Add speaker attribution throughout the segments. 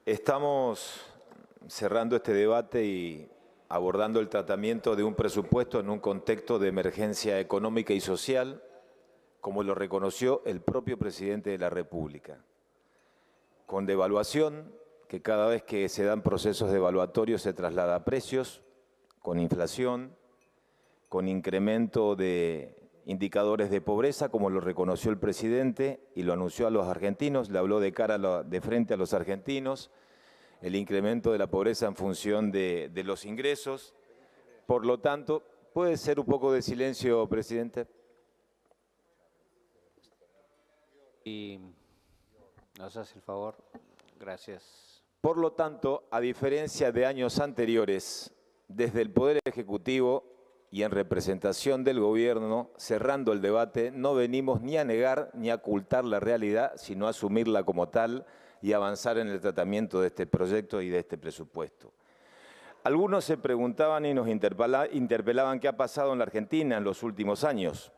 Speaker 1: Estamos cerrando este debate y abordando el tratamiento de un presupuesto en un contexto de emergencia económica y social, como lo reconoció el propio presidente de la República. Con devaluación, que cada vez que se dan procesos devaluatorios se traslada a precios, con inflación, con incremento de indicadores de pobreza, como lo reconoció el presidente y lo anunció a los argentinos, le habló de frente a los argentinos, el incremento de la pobreza en función de los ingresos. Por lo tanto, ¿puede ser un poco de silencio, presidente?
Speaker 2: Y nos hace el favor. Gracias.
Speaker 1: Por lo tanto, a diferencia de años anteriores, desde el Poder Ejecutivo y en representación del Gobierno, cerrando el debate, no venimos ni a negar ni a ocultar la realidad, sino a asumirla como tal y avanzar en el tratamiento de este proyecto y de este presupuesto. Algunos se preguntaban y nos interpelaban qué ha pasado en la Argentina en los últimos años,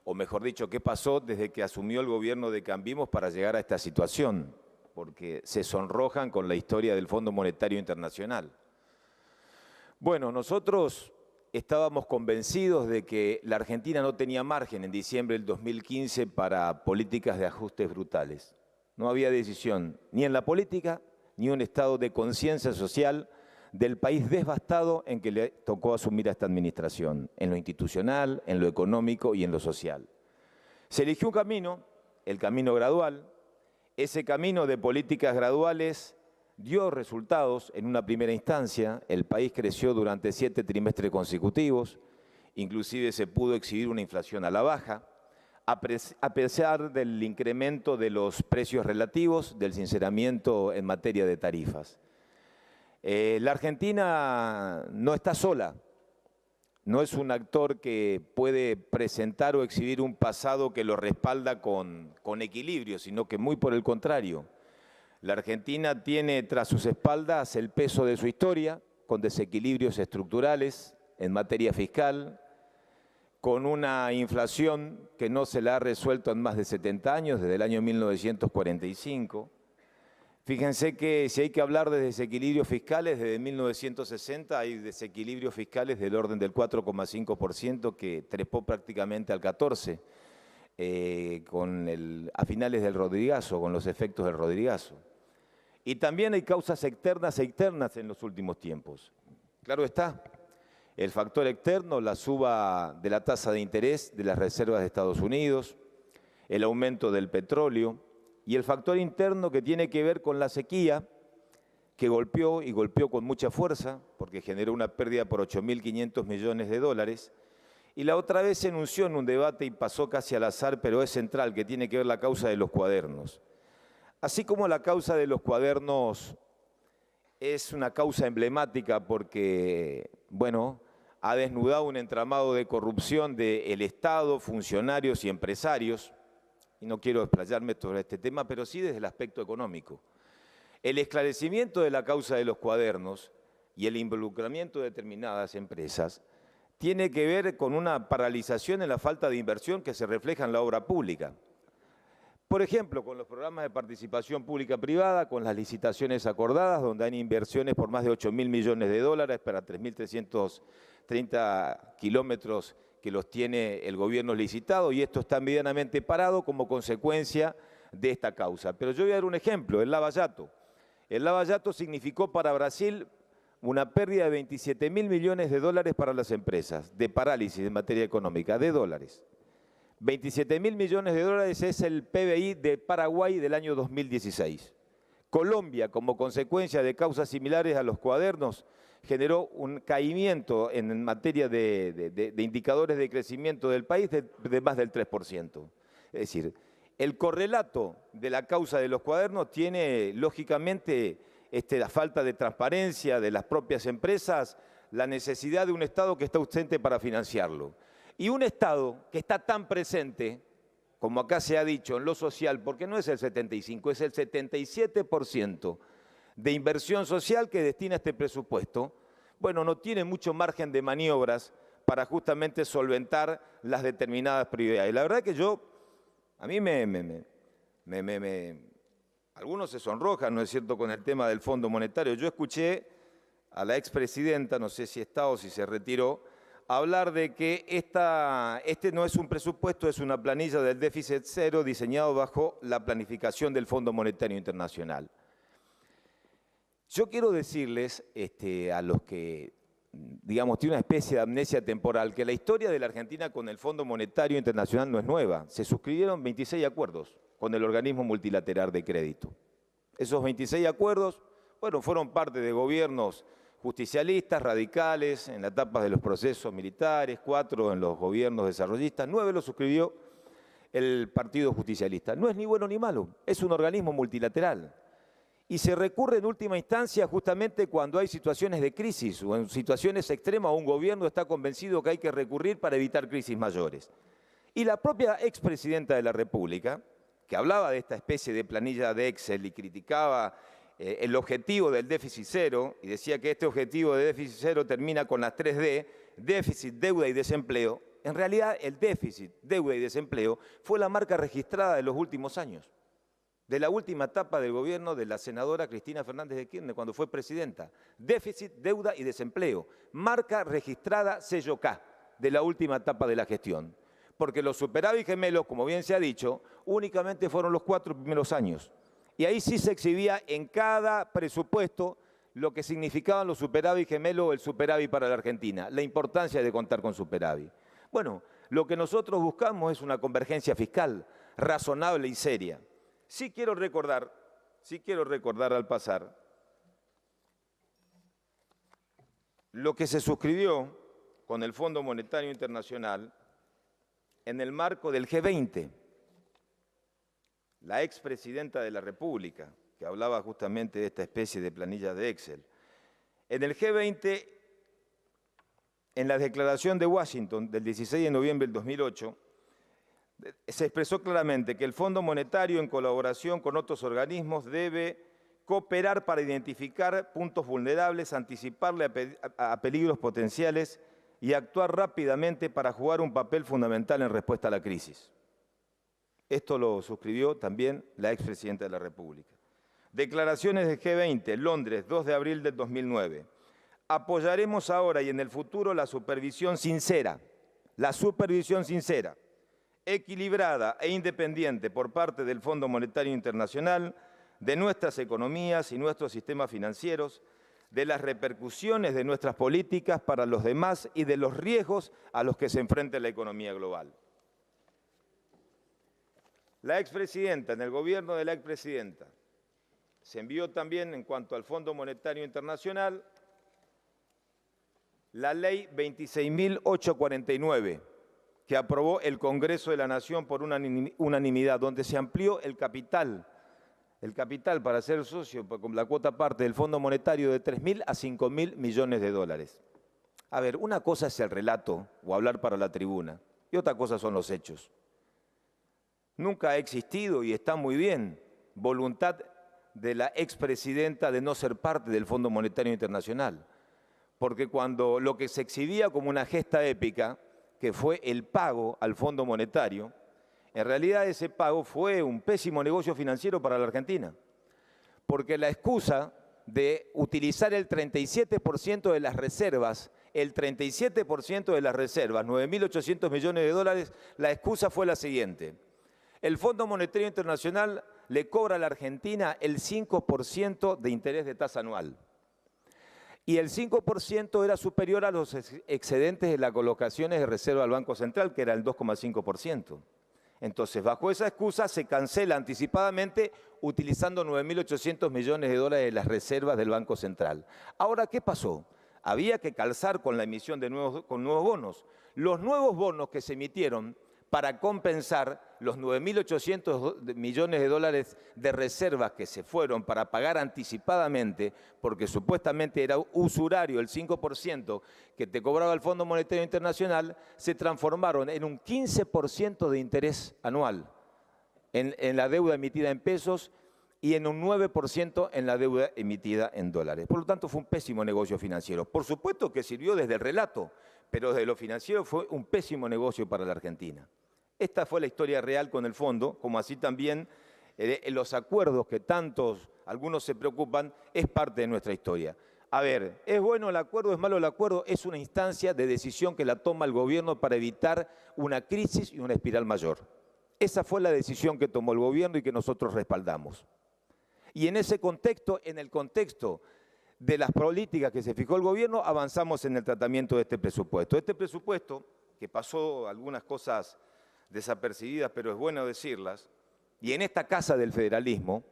Speaker 1: o mejor dicho, qué pasó desde que asumió el gobierno de Cambiemos para llegar a esta situación, porque se sonrojan con la historia del Fondo Monetario Internacional. Bueno, nosotros estábamos convencidos de que la Argentina no tenía margen en diciembre del 2015 para políticas de ajustes brutales. No había decisión ni en la política ni un estado de conciencia social del país devastado en que le tocó asumir a esta administración, en lo institucional, en lo económico y en lo social. Se eligió un camino, el camino gradual. Ese camino de políticas graduales dio resultados en una primera instancia. El país creció durante 7 trimestres consecutivos, inclusive se pudo exhibir una inflación a la baja, a pesar del incremento de los precios relativos, del sinceramiento en materia de tarifas. La Argentina no está sola, no es un actor que puede presentar o exhibir un pasado que lo respalda con equilibrio, sino que muy por el contrario. La Argentina tiene tras sus espaldas el peso de su historia, con desequilibrios estructurales en materia fiscal, con una inflación que no se la ha resuelto en más de 70 años, desde el año 1945. Fíjense que si hay que hablar de desequilibrios fiscales, desde 1960 hay desequilibrios fiscales del orden del 4,5% que trepó prácticamente al 14% a finales del Rodrigazo, con los efectos del Rodrigazo. Y también hay causas externas e internas en los últimos tiempos. Claro está, el factor externo, la suba de la tasa de interés de las reservas de Estados Unidos, el aumento del petróleo, y el factor interno que tiene que ver con la sequía, que golpeó con mucha fuerza, porque generó una pérdida por 8.500 millones de dólares, y la otra vez se anunció en un debate y pasó casi al azar, pero es central, que tiene que ver la causa de los cuadernos. Así como la causa de los cuadernos es una causa emblemática porque, bueno, ha desnudado un entramado de corrupción del Estado, funcionarios y empresarios, y no quiero explayarme sobre este tema, pero sí desde el aspecto económico. El esclarecimiento de la causa de los cuadernos y el involucramiento de determinadas empresas tiene que ver con una paralización en la falta de inversión que se refleja en la obra pública. Por ejemplo, con los programas de participación pública-privada, con las licitaciones acordadas, donde hay inversiones por más de 8.000 millones de dólares para 3.330 kilómetros que los tiene el gobierno licitado, y esto está medianamente parado como consecuencia de esta causa. Pero yo voy a dar un ejemplo, el Lava Jato. El Lava Jato significó para Brasil una pérdida de 27.000 millones de dólares para las empresas, de parálisis en materia económica, de dólares. 27.000 millones de dólares es el PBI de Paraguay del año 2016. Colombia, como consecuencia de causas similares a los cuadernos, generó un caimiento en materia de indicadores de crecimiento del país de más del 3%. Es decir, el correlato de la causa de los cuadernos tiene, lógicamente, la falta de transparencia de las propias empresas, la necesidad de un Estado que está ausente para financiarlo. Y un Estado que está tan presente, como acá se ha dicho, en lo social, porque no es el 75%, es el 77% de inversión social que destina este presupuesto, bueno, no tiene mucho margen de maniobras para justamente solventar las determinadas prioridades. La verdad que a mí algunos se sonrojan, ¿no es cierto?, con el tema del Fondo Monetario. Yo escuché a la expresidenta, no sé si está o si se retiró, hablar de que este no es un presupuesto, es una planilla del déficit cero diseñado bajo la planificación del Fondo Monetario Internacional. Yo quiero decirles a los que, digamos, tienen una especie de amnesia temporal, que la historia de la Argentina con el Fondo Monetario Internacional no es nueva. Se suscribieron 26 acuerdos con el organismo multilateral de crédito. Esos 26 acuerdos, bueno, fueron parte de gobiernos justicialistas, radicales, en la etapa de los procesos militares, 4 en los gobiernos desarrollistas, 9 lo suscribió el Partido Justicialista. No es ni bueno ni malo, es un organismo multilateral. Y se recurre en última instancia justamente cuando hay situaciones de crisis o en situaciones extremas, un gobierno está convencido que hay que recurrir para evitar crisis mayores. Y la propia expresidenta de la República, que hablaba de esta especie de planilla de Excel y criticaba el objetivo del déficit cero, y decía que este objetivo de déficit cero termina con las 3D, déficit, deuda y desempleo. En realidad, el déficit, deuda y desempleo fue la marca registrada de los últimos años, de la última etapa del gobierno de la senadora Cristina Fernández de Kirchner, cuando fue presidenta. Déficit, deuda y desempleo, marca registrada sello K de la última etapa de la gestión. Porque los superávit gemelos, como bien se ha dicho, únicamente fueron los 4 primeros años. Y ahí sí se exhibía en cada presupuesto lo que significaban los superávit gemelos o el superávit para la Argentina, la importancia de contar con superávit. Bueno, lo que nosotros buscamos es una convergencia fiscal razonable y seria. Sí quiero recordar al pasar lo que se suscribió con el Fondo Monetario Internacional en el marco del G20. La expresidenta de la República, que hablaba justamente de esta especie de planilla de Excel. En el G20, en la declaración de Washington del 16 de noviembre del 2008, se expresó claramente que el Fondo Monetario, en colaboración con otros organismos, debe cooperar para identificar puntos vulnerables, anticiparle a peligros potenciales y actuar rápidamente para jugar un papel fundamental en respuesta a la crisis. Esto lo suscribió también la expresidenta de la República. Declaraciones del G20, Londres, 2 de abril del 2009. Apoyaremos ahora y en el futuro la supervisión sincera, equilibrada e independiente por parte del Fondo Monetario Internacional de nuestras economías y nuestros sistemas financieros, de las repercusiones de nuestras políticas para los demás y de los riesgos a los que se enfrenta la economía global. La expresidenta, en el gobierno de la expresidenta, se envió también, en cuanto al Fondo Monetario Internacional, la Ley 26.849, que aprobó el Congreso de la Nación por unanimidad, donde se amplió el capital para ser socio con la cuota parte del Fondo Monetario de 3.000 a 5.000 millones de dólares. A ver, una cosa es el relato o hablar para la tribuna, y otra cosa son los hechos. Nunca ha existido, y está muy bien, voluntad de la expresidenta de no ser parte del Fondo Monetario Internacional, porque cuando lo que se exhibía como una gesta épica, que fue el pago al Fondo Monetario, en realidad ese pago fue un pésimo negocio financiero para la Argentina, porque la excusa de utilizar el 37% de las reservas, 9.800 millones de dólares, la excusa fue la siguiente. El Fondo Monetario Internacional le cobra a la Argentina el 5% de interés de tasa anual. Y el 5% era superior a los excedentes de las colocaciones de reserva del Banco Central, que era el 2,5%. Entonces, bajo esa excusa, se cancela anticipadamente utilizando 9.800 millones de dólares de las reservas del Banco Central. Ahora, ¿qué pasó? Había que calzar con la emisión de nuevos bonos. Los nuevos bonos que se emitieron para compensar los 9.800 millones de dólares de reservas que se fueron para pagar anticipadamente, porque supuestamente era usurario el 5% que te cobraba el Fondo Monetario Internacional, se transformaron en un 15% de interés anual en la deuda emitida en pesos y en un 9% en la deuda emitida en dólares. Por lo tanto, fue un pésimo negocio financiero. Por supuesto que sirvió desde el relato, pero desde lo financiero fue un pésimo negocio para la Argentina. Esta fue la historia real con el fondo, como así también los acuerdos que algunos se preocupan, es parte de nuestra historia. A ver, ¿es bueno el acuerdo, es malo el acuerdo? Es una instancia de decisión que la toma el gobierno para evitar una crisis y una espiral mayor. Esa fue la decisión que tomó el gobierno y que nosotros respaldamos. Y en ese contexto, en el contexto de las políticas que se fijó el gobierno, avanzamos en el tratamiento de este presupuesto. Este presupuesto, que pasó algunas cosas desapercibidas, pero es bueno decirlas, y en esta casa del federalismo,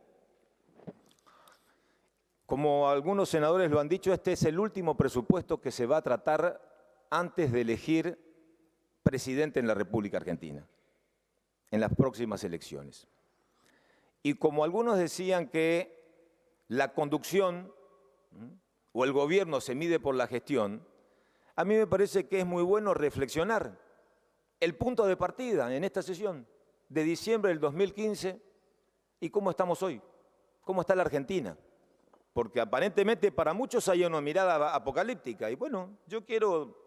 Speaker 1: como algunos senadores lo han dicho, este es el último presupuesto que se va a tratar antes de elegir presidente en la República Argentina, en las próximas elecciones. Y como algunos decían que la conducción o el gobierno se mide por la gestión, a mí me parece que es muy bueno reflexionar el punto de partida en esta sesión de diciembre del 2015 y cómo estamos hoy, cómo está la Argentina. Porque aparentemente para muchos hay una mirada apocalíptica. Y bueno, yo quiero,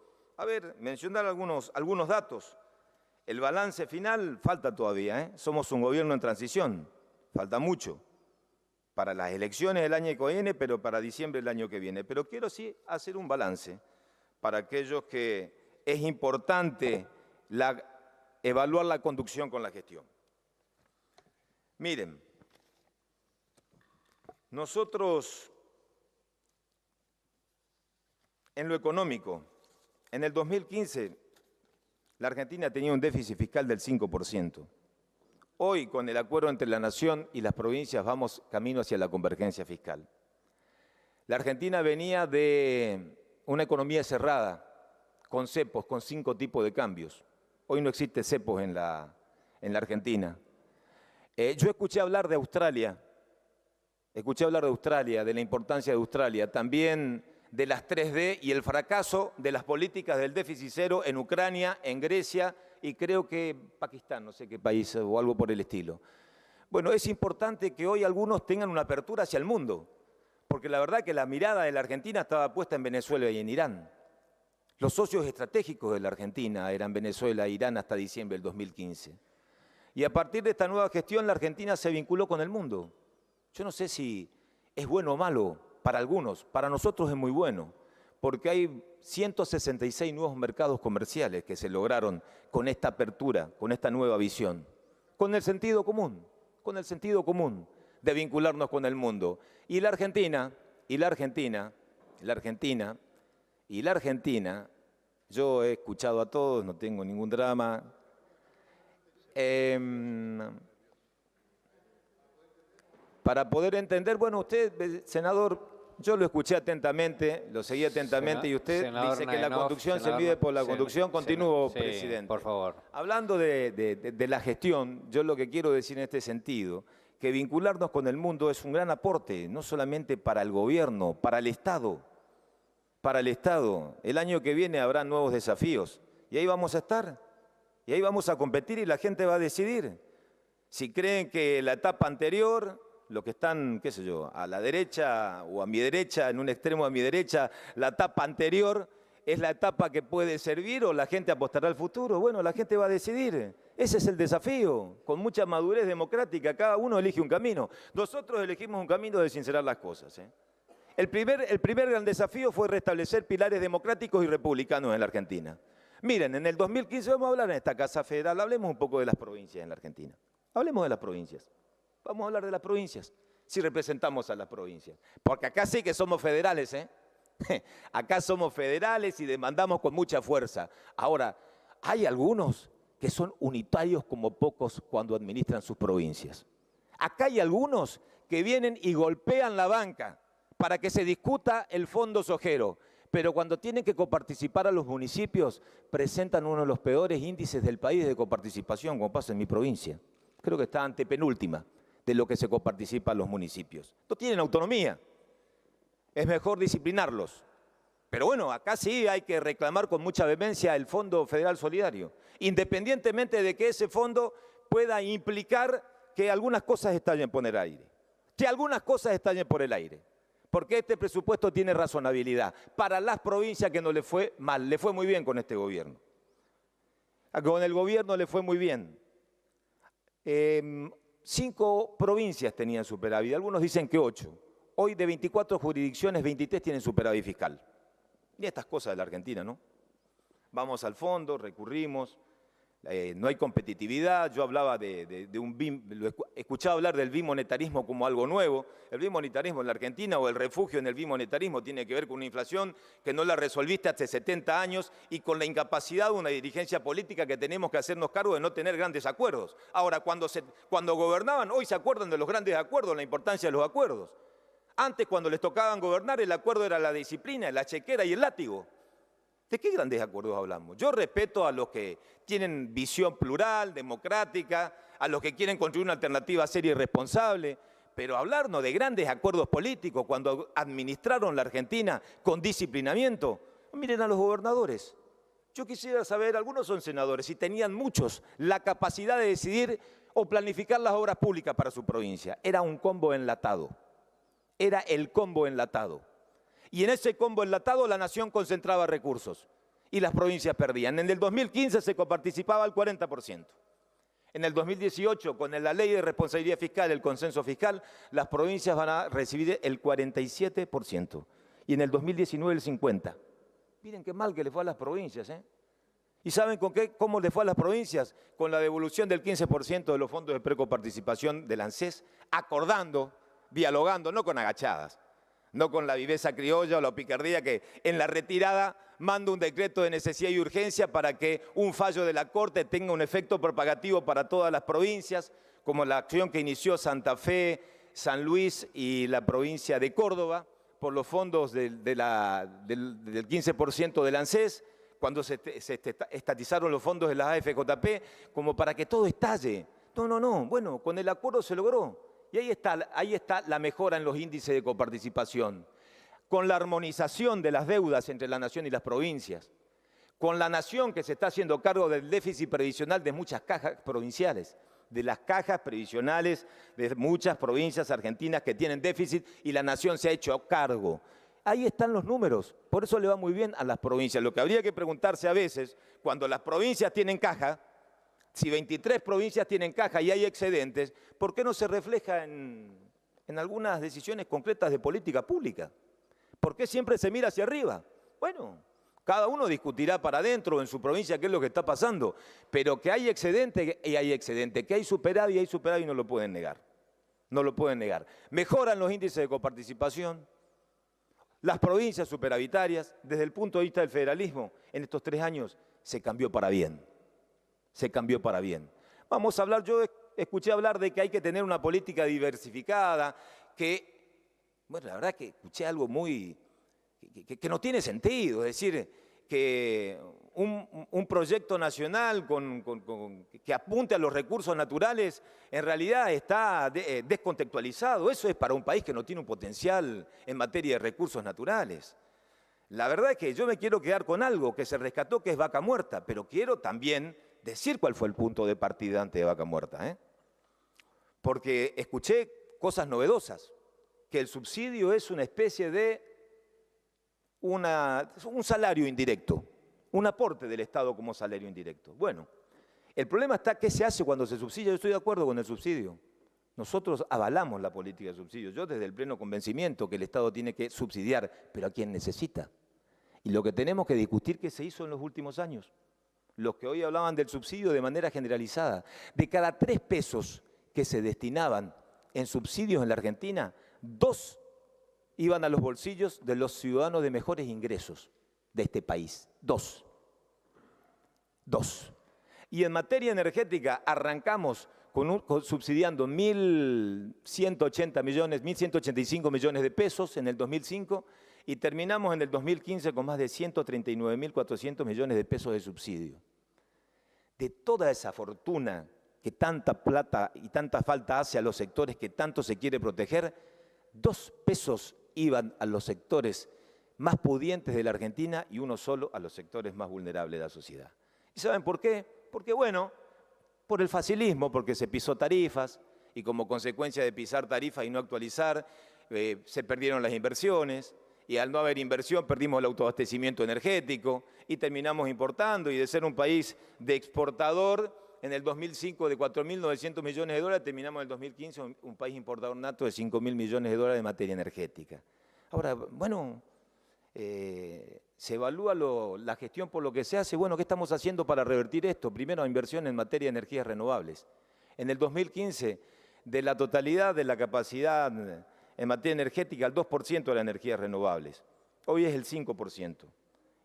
Speaker 1: mencionar algunos datos. El balance final falta todavía, ¿eh? Somos un gobierno en transición, falta mucho para las elecciones del año que viene, pero para diciembre del año que viene. Pero quiero sí hacer un balance para aquellos que es importante evaluar la conducción con la gestión. Miren, nosotros, en lo económico, en el 2015, la Argentina tenía un déficit fiscal del 5%. Hoy, con el acuerdo entre la Nación y las provincias, vamos camino hacia la convergencia fiscal. La Argentina venía de una economía cerrada, con cepos, con 5 tipos de cambios. Hoy no existe cepos en la Argentina. Yo escuché hablar de Australia, de la importancia de Australia, también de las 3D y el fracaso de las políticas del déficit cero en Ucrania, en Grecia y creo que Pakistán, no sé qué país o algo por el estilo. Bueno, es importante que hoy algunos tengan una apertura hacia el mundo, porque la verdad que la mirada de la Argentina estaba puesta en Venezuela y en Irán. Los socios estratégicos de la Argentina eran Venezuela e Irán hasta diciembre del 2015. Y a partir de esta nueva gestión, la Argentina se vinculó con el mundo. Yo no sé si es bueno o malo para algunos, para nosotros es muy bueno, porque hay 166 nuevos mercados comerciales que se lograron con esta apertura, con esta nueva visión, con el sentido común de vincularnos con el mundo. Y la Argentina, yo he escuchado a todos, no tengo ningún drama. Para poder entender, bueno, usted, senador, yo lo escuché atentamente, lo seguí atentamente y usted
Speaker 2: senador
Speaker 1: dice que la
Speaker 2: Nainhoff,
Speaker 1: conducción se mide por la conducción. Continúo,
Speaker 2: sí,
Speaker 1: presidente.
Speaker 2: por favor.
Speaker 1: Hablando de la gestión, yo lo que quiero decir en este sentido, que vincularnos con el mundo es un gran aporte, no solamente para el gobierno, para el Estado. Para el Estado. El año que viene habrá nuevos desafíos y ahí vamos a estar, y ahí vamos a competir y la gente va a decidir. Si creen que la etapa anterior, los que están, qué sé yo, a la derecha o a mi derecha, en un extremo a mi derecha, la etapa anterior es la etapa que puede servir o la gente apostará al futuro. Bueno, la gente va a decidir. Ese es el desafío, con mucha madurez democrática, cada uno elige un camino. Nosotros elegimos un camino de sincerar las cosas, ¿eh? El primer gran desafío fue restablecer pilares democráticos y republicanos en la Argentina. Miren, en el 2015 vamos a hablar en esta Casa Federal, hablemos un poco de las provincias en la Argentina. Hablemos de las provincias. Vamos a hablar de las provincias, si representamos a las provincias. Porque acá sí que somos federales, ¿eh? Acá somos federales y demandamos con mucha fuerza. Ahora, hay algunos que son unitarios como pocos cuando administran sus provincias. Acá hay algunos que vienen y golpean la banca para que se discuta el fondo sojero, pero cuando tienen que coparticipar a los municipios, presentan uno de los peores índices del país de coparticipación, como pasa en mi provincia. Creo que está antepenúltima de lo que se coparticipa a los municipios. No tienen autonomía. Es mejor disciplinarlos. Pero bueno, acá sí hay que reclamar con mucha vehemencia el Fondo Federal Solidario, independientemente de que ese fondo pueda implicar que algunas cosas estallen por el aire. Que algunas cosas estallen por el aire. Porque este presupuesto tiene razonabilidad. Para las provincias que no le fue mal, le fue muy bien con este gobierno. Con el gobierno le fue muy bien. 5 provincias tenían superávit, algunos dicen que 8. Hoy de 24 jurisdicciones, 23 tienen superávit fiscal. Y estas cosas de la Argentina, ¿no? Vamos al fondo, recurrimos, no hay competitividad. Yo hablaba de un escuchaba hablar del bimonetarismo como algo nuevo. El bimonetarismo en la Argentina o el refugio en el bimonetarismo tiene que ver con una inflación que no la resolviste hace 70 años y con la incapacidad de una dirigencia política que tenemos que hacernos cargo de no tener grandes acuerdos. Ahora, cuando gobernaban, hoy se acuerdan de los grandes acuerdos, la importancia de los acuerdos. Antes, cuando les tocaban gobernar, el acuerdo era la disciplina, la chequera y el látigo. ¿De qué grandes acuerdos hablamos? Yo respeto a los que tienen visión plural, democrática, a los que quieren construir una alternativa seria y responsable, pero hablarnos de grandes acuerdos políticos cuando administraron la Argentina con disciplinamiento, miren a los gobernadores. Yo quisiera saber, algunos son senadores y tenían muchos la capacidad de decidir o planificar las obras públicas para su provincia. Era un combo enlatado. Era el combo enlatado. Y en ese combo enlatado la nación concentraba recursos y las provincias perdían. En el 2015 se coparticipaba al 40%. En el 2018, con la ley de responsabilidad fiscal, el consenso fiscal, las provincias van a recibir el 47%. Y en el 2019 el 50%. Miren qué mal que le fue a las provincias, ¿eh? ¿Y saben cómo le fue a las provincias? Con la devolución del 15% de los fondos de precoparticipación del ANSES, acordando, dialogando, no con agachadas, no con la viveza criolla o la picardía que en la retirada manda un decreto de necesidad y urgencia para que un fallo de la Corte tenga un efecto propagativo para todas las provincias, como la acción que inició Santa Fe, San Luis y la provincia de Córdoba, por los fondos del 15% del ANSES, cuando se estatizaron los fondos de la AFJP, como para que todo estalle. No, bueno, con el acuerdo se logró. Y ahí está la mejora en los índices de coparticipación, con la armonización de las deudas entre la nación y las provincias, con la nación que se está haciendo cargo del déficit previsional de muchas cajas provinciales, de las cajas previsionales de muchas provincias argentinas que tienen déficit y la nación se ha hecho cargo. Ahí están los números, por eso le va muy bien a las provincias. Lo que habría que preguntarse a veces, cuando las provincias tienen caja, si 23 provincias tienen caja y hay excedentes, ¿por qué no se refleja en algunas decisiones concretas de política pública? ¿Por qué siempre se mira hacia arriba? Bueno, cada uno discutirá para adentro en su provincia qué es lo que está pasando, pero que hay excedente y hay excedente, que hay superávit y hay superávit no lo pueden negar. No lo pueden negar. Mejoran los índices de coparticipación, las provincias superavitarias, desde el punto de vista del federalismo, en estos 3 años se cambió para bien. Se cambió para bien. Vamos a hablar, yo escuché hablar de que hay que tener una política diversificada, bueno, la verdad que escuché algo que no tiene sentido, es decir, que un proyecto nacional que apunte a los recursos naturales en realidad está descontextualizado. Eso es para un país que no tiene un potencial en materia de recursos naturales. La verdad es que yo me quiero quedar con algo que se rescató, que es Vaca Muerta, pero quiero también decir cuál fue el punto de partida antes de Vaca Muerta, ¿eh? Porque escuché cosas novedosas, que el subsidio es una especie de un salario indirecto, un aporte del Estado como salario indirecto. Bueno, el problema está qué se hace cuando se subsidia. Yo estoy de acuerdo con el subsidio. Nosotros avalamos la política de subsidio. Yo desde el pleno convencimiento que el Estado tiene que subsidiar, pero a quien necesita. Y lo que tenemos que discutir qué se hizo en los últimos años. Los que hoy hablaban del subsidio de manera generalizada. De cada 3 pesos que se destinaban en subsidios en la Argentina, 2 iban a los bolsillos de los ciudadanos de mejores ingresos de este país. 2. Y en materia energética arrancamos subsidiando 1.180 millones, 1.185 millones de pesos en el 2005 y terminamos en el 2015 con más de 139.400 millones de pesos de subsidio. De toda esa fortuna que tanta plata y tanta falta hace a los sectores que tanto se quiere proteger, 2 pesos iban a los sectores más pudientes de la Argentina y 1 solo a los sectores más vulnerables de la sociedad. ¿Y saben por qué? Porque, bueno, por el facilismo, porque se pisó tarifas y como consecuencia de pisar tarifas y no actualizar, se perdieron las inversiones y al no haber inversión perdimos el autoabastecimiento energético y terminamos importando y de ser un país de exportador en el 2005 de 4.900 millones de dólares, terminamos en el 2015 un país importador nato de 5.000 millones de dólares de materia energética. Ahora, bueno, se evalúa la gestión por lo que se hace. Bueno, ¿qué estamos haciendo para revertir esto? Primero, inversión en materia de energías renovables. En el 2015, de la totalidad de la capacidad en materia energética, el 2% de las energías renovables. Hoy es el 5%.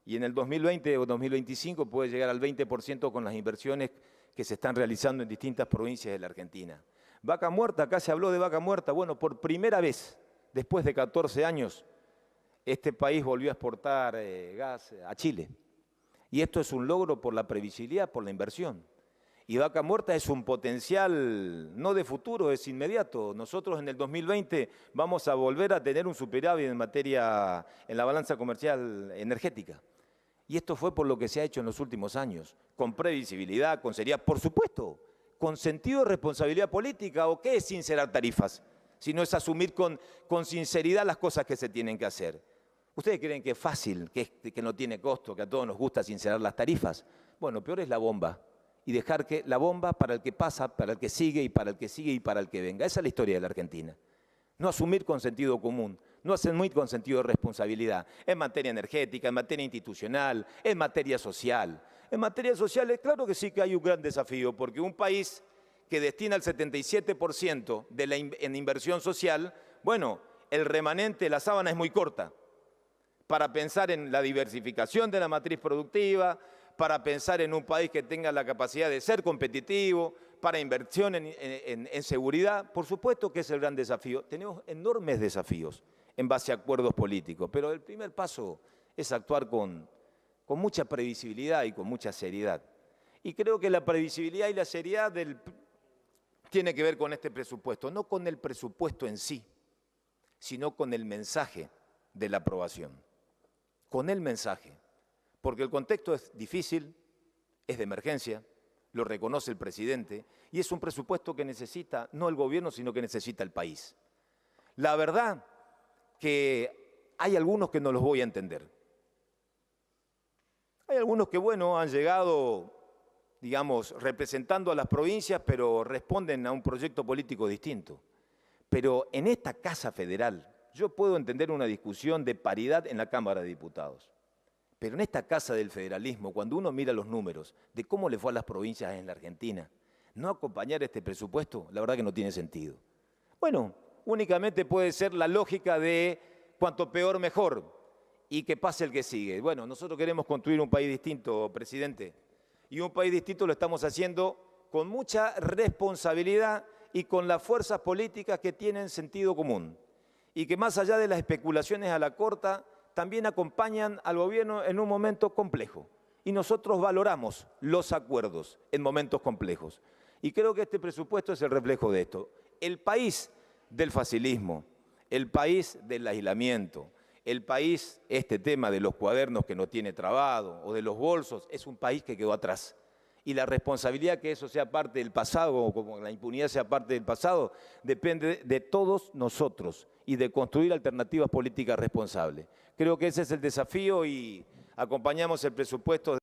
Speaker 1: Y en el 2020 o 2025 puede llegar al 20% con las inversiones que se están realizando en distintas provincias de la Argentina. Vaca Muerta, acá se habló de Vaca Muerta. Bueno, por primera vez, después de 14 años, este país volvió a exportar gas a Chile. Y esto es un logro por la previsibilidad, por la inversión. Y Vaca Muerta es un potencial no de futuro, es inmediato. Nosotros en el 2020 vamos a volver a tener un superávit en la balanza comercial energética. Y esto fue por lo que se ha hecho en los últimos años, con previsibilidad, con seriedad, por supuesto, con sentido de responsabilidad política. ¿O qué es sincerar tarifas? Si no es asumir con sinceridad las cosas que se tienen que hacer. ¿Ustedes creen que es fácil, que no tiene costo, que a todos nos gusta sincerar las tarifas? Bueno, peor es la bomba. Y dejar que la bomba para el que pasa, para el que sigue y para el que sigue y para el que venga. Esa es la historia de la Argentina. No asumir con sentido común, no asumir con sentido de responsabilidad, en materia energética, en materia institucional, en materia social. En materia social, claro que sí que hay un gran desafío, porque un país que destina el 77% en inversión social, bueno, el remanente, la sábana es muy corta para pensar en la diversificación de la matriz productiva, para pensar en un país que tenga la capacidad de ser competitivo, para inversión en seguridad. Por supuesto que es el gran desafío. Tenemos enormes desafíos en base a acuerdos políticos, pero el primer paso es actuar con mucha previsibilidad y con mucha seriedad. Y creo que la previsibilidad y la seriedad tiene que ver con este presupuesto, no con el presupuesto en sí, sino con el mensaje de la aprobación. Con el mensaje. Porque el contexto es difícil, es de emergencia, lo reconoce el presidente, y es un presupuesto que necesita, no el gobierno, sino que necesita el país. La verdad que hay algunos que no los voy a entender. Hay algunos que, bueno, han llegado, digamos, representando a las provincias, pero responden a un proyecto político distinto. Pero en esta Casa Federal, yo puedo entender una discusión de paridad en la Cámara de Diputados. Pero en esta casa del federalismo, cuando uno mira los números de cómo le fue a las provincias en la Argentina, no acompañar este presupuesto, la verdad que no tiene sentido. Bueno, únicamente puede ser la lógica de cuanto peor mejor y que pase el que sigue. Bueno, nosotros queremos construir un país distinto, presidente, y un país distinto lo estamos haciendo con mucha responsabilidad y con las fuerzas políticas que tienen sentido común y que más allá de las especulaciones a la corta, también acompañan al gobierno en un momento complejo. Y nosotros valoramos los acuerdos en momentos complejos. Y creo que este presupuesto es el reflejo de esto. El país del facilismo, el país del aislamiento, el país, este tema de los cuadernos que no tiene trabado o de los bolsos, es un país que quedó atrás. Y la responsabilidad que eso sea parte del pasado, o como la impunidad sea parte del pasado, depende de todos nosotros y de construir alternativas políticas responsables. Creo que ese es el desafío y acompañamos el presupuesto.